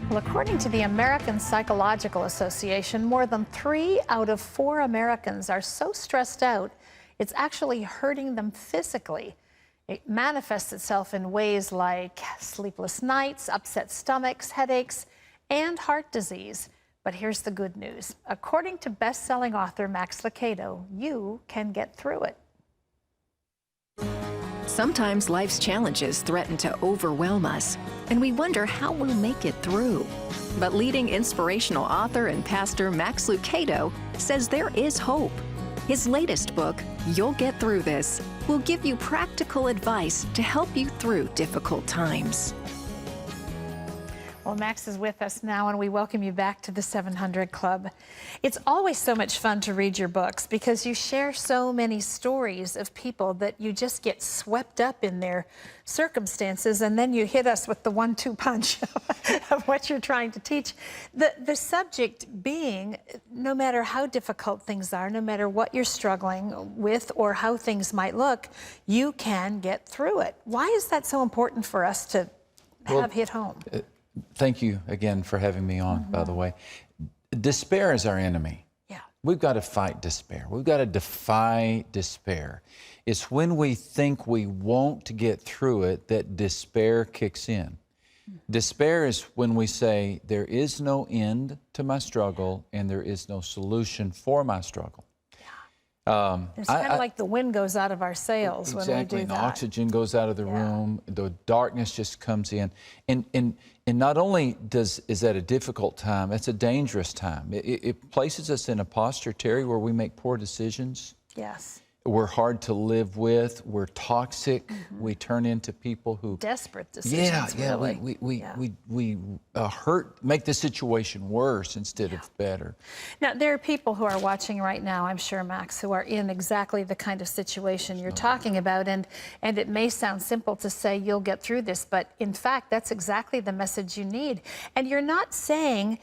Well, according to the American Psychological Association, more than 3 out of 4 Americans are so stressed out, it's actually hurting them physically. It manifests itself in ways like sleepless nights, upset stomachs, headaches, and heart disease. But here's the good news. According to best-selling author Max Lucado, you can get through it. Sometimes life's challenges threaten to overwhelm us, and we wonder how we'll make it through. But leading inspirational author and pastor Max Lucado says there is hope. His latest book, You'll Get Through This, will give you practical advice to help you through difficult times. Well, Max is with us now, and we welcome you back to the 700 Club. It's always so much fun to read your books because you share so many stories of people that you just get swept up in their circumstances, and then you hit us with the 1-2 punch of what you're trying to teach. The subject being, no matter how difficult things are, no matter what you're struggling with or how things might look, you can get through it. Why is that so important for us to have hit home? Thank you again for having me on, by the way. Despair is our enemy. Yeah. We've got to fight despair. We've got to defy despair. It's when we think we won't get through it that despair kicks in. Despair is when we say, there is no end to my struggle and there is no solution for my struggle. It's kind of like the wind goes out of our sails when we do that. Exactly, the oxygen goes out of the room, the darkness just comes in. And not only is that a difficult time, it's a dangerous time. It places us in a posture, Terry, where we make poor decisions. Yes. We're hard to live with, we're toxic, we turn into people who... Desperate decisions, really. We hurt, make the situation worse instead of better. Now, there are people who are watching right now, I'm sure, Max, who are in exactly the kind of situation you're talking about, and it may sound simple to say you'll get through this, but in fact, that's exactly the message you need. And you're not saying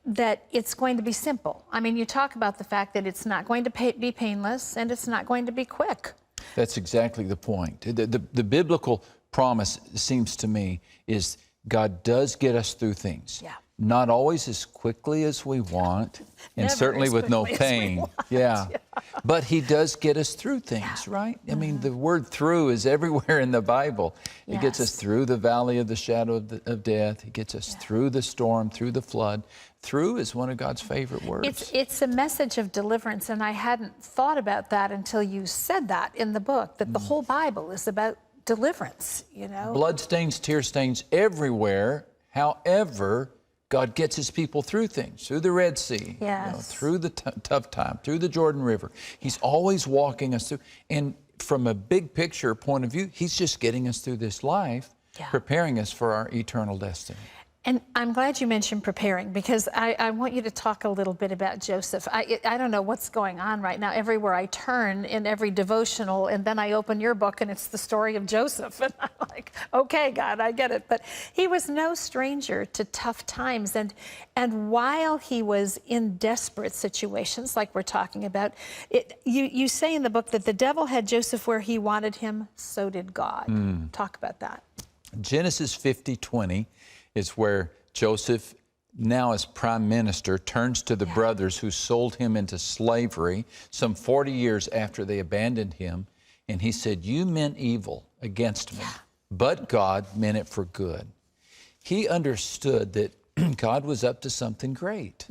that it's going to be simple. I mean, you talk about the fact that it's not going to be painless and it's not going to be quick. That's exactly the point. The biblical promise, seems to me, is God does get us through things. Yeah. Not always as quickly as we want, and certainly with no pain. Yeah. But He does get us through things, right? I mean, the word through is everywhere in the Bible. He gets us through the valley of the shadow of death. He gets us through the storm, through the flood. Through is one of God's favorite words. It's a message of deliverance, and I hadn't thought about that until you said that in the book, that the whole Bible is about deliverance, you know? Blood stains, tear stains everywhere. However, God gets His people through things, through the Red Sea, through the tough time, through the Jordan River. He's always walking us through. And from a big picture point of view, He's just getting us through this life, preparing us for our eternal destiny. And I'm glad you mentioned preparing, because I want you to talk a little bit about Joseph. I don't know what's going on right now. Everywhere I turn, in every devotional, and then I open your book and it's the story of Joseph. And I'm like, okay, God, I get it. But he was no stranger to tough times. And while he was in desperate situations, like we're talking about, you say in the book that the devil had Joseph where he wanted him, so did God. Talk about that. Genesis 50:20 is where Joseph, now as prime minister, turns to the brothers who sold him into slavery some 40 years after they abandoned him. And he said, you meant evil against me, but God meant it for good. He understood that God was up to something great,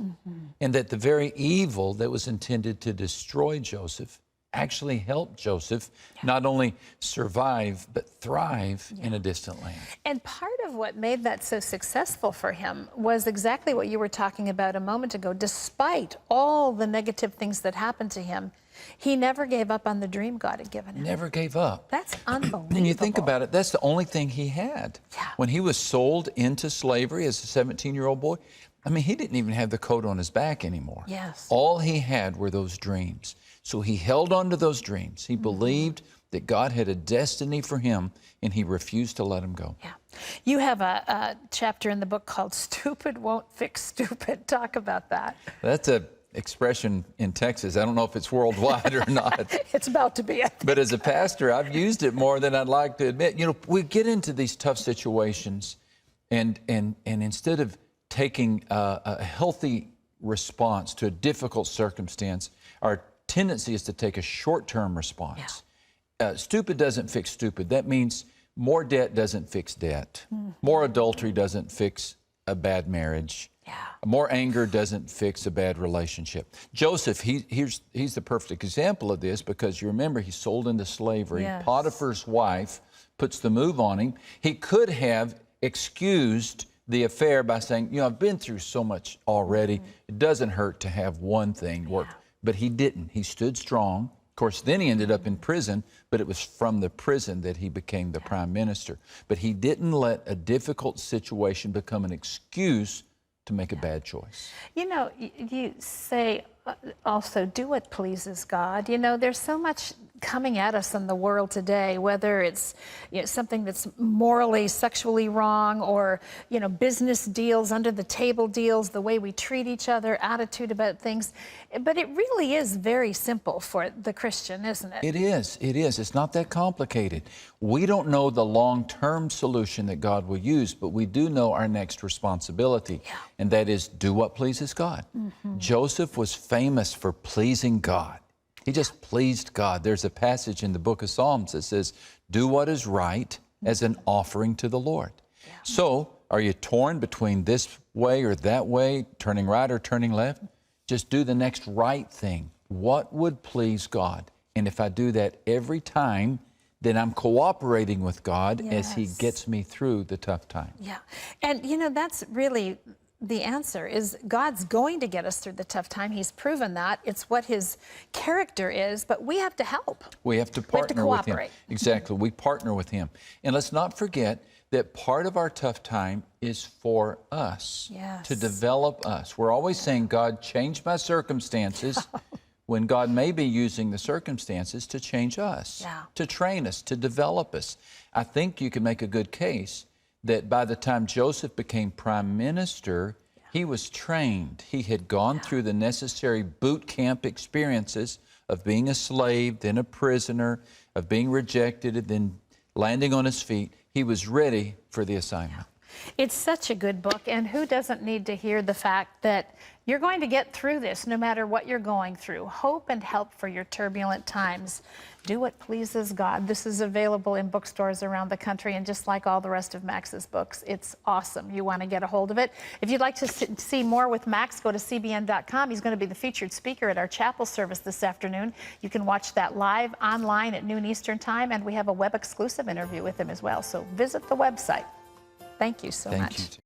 and that the very evil that was intended to destroy Joseph actually helped Joseph not only survive, but thrive in a distant land. And part of what made that so successful for him was exactly what you were talking about a moment ago. Despite all the negative things that happened to him, he never gave up on the dream God had given him. Never gave up. That's unbelievable. And you think about it, that's the only thing he had. When he was sold into slavery as a 17-year-old boy, I mean, he didn't even have the coat on his back anymore. All he had were those dreams. So he held on to those dreams. He believed that God had a destiny for him, and he refused to let him go. You have a chapter in the book called Stupid Won't Fix Stupid. Talk about that. That's a expression in Texas. I don't know if it's worldwide or not. It's about to be. But as a pastor, I've used it more than I'd like to admit. You know, we get into these tough situations, and instead of taking a healthy response to a difficult circumstance, our tendency is to take a short-term response. Stupid doesn't fix stupid. That means more debt doesn't fix debt. More adultery doesn't fix a bad marriage. More anger doesn't fix a bad relationship. Joseph, he's the perfect example of this, because you remember he's sold into slavery. Potiphar's wife puts the move on him. He could have excused the affair by saying, you know, I've been through so much already. It doesn't hurt to have one thing work. But he didn't. He stood strong. Of course, then he ended up in prison, but it was from the prison that he became the prime minister. But he didn't let a difficult situation become an excuse to make a bad choice. You know, you say also, do what pleases God. You know, there's so much coming at us in the world today, whether it's, you know, something that's morally, sexually wrong, or, you know, business deals, under the table deals, the way we treat each other, attitude about things. But it really is very simple for the Christian, isn't it? It is. It is. It's not that complicated. We don't know the long-term solution that God will use, but we do know our next responsibility, and that is do what pleases God. Joseph was famous for pleasing God. He just pleased God. There's a passage in the book of Psalms that says, do what is right as an offering to the Lord. So, are you torn between this way or that way, turning right or turning left? Just do the next right thing. What would please God? And if I do that every time, then I'm cooperating with God as He gets me through the tough time. And you know, that's really the answer, is God's going to get us through the tough time. He's proven that. It's what His character is, but we have to help. We have to partner with Him. Exactly. We partner with Him. And let's not forget that part of our tough time is for us, to develop us. We're always saying, God, change my circumstances, when God may be using the circumstances to change us, to train us, to develop us. I think you can make a good case that by the time Joseph became prime minister, he was trained. He had gone through the necessary boot camp experiences of being a slave, then a prisoner, of being rejected, and then landing on his feet. He was ready for the assignment. It's such a good book, and who doesn't need to hear the fact that you're going to get through this no matter what you're going through. Hope and help for your turbulent times. Do what pleases God. This is available in bookstores around the country, and just like all the rest of Max's books, it's awesome. You want to get a hold of it. If you'd like to see more with Max, go to cbn.com. He's going to be the featured speaker at our chapel service this afternoon. You can watch that live online at noon Eastern Time, and we have a web exclusive interview with him as well. So visit the website. Thank you so much. Thank you.